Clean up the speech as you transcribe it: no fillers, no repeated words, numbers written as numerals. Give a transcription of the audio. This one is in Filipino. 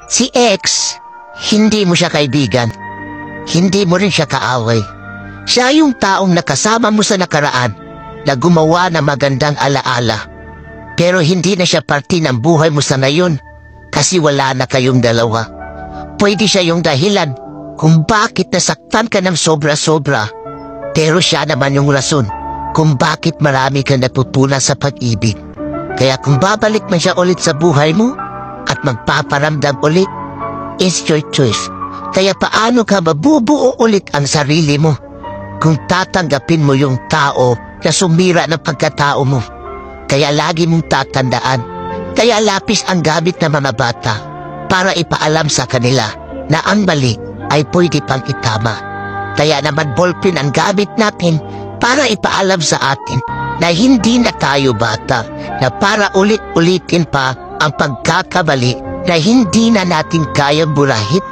Si X, hindi mo siya kaibigan. Hindi mo rin siya kaaway. Siya yung taong nakasama mo sa nakaraan na gumawa ng magandang alaala. Pero hindi na siya parte ng buhay mo sa ngayon kasi wala na kayong dalawa. Pwede siya yung dahilan kung bakit nasaktan ka ng sobra-sobra. Pero siya naman yung rason kung bakit marami kang natutunan sa pag-ibig. Kaya kung babalik man siya ulit sa buhay mo at magpaparamdam ulit, it's your choice. Kaya paano ka mabubuo ulit ang sarili mo kung tatanggapin mo yung tao na sumira ng pagkatao mo? Kaya lagi mong tatandaan, kaya lapis ang gamit ng mga bata para ipaalam sa kanila na ang mali ay pwede pang itama. Kaya naman ballpen ang gamit natin para ipaalam sa atin na hindi na tayo bata, na para ulit-ulitin pa ang pagkakamali na hindi na natin kayang burahin.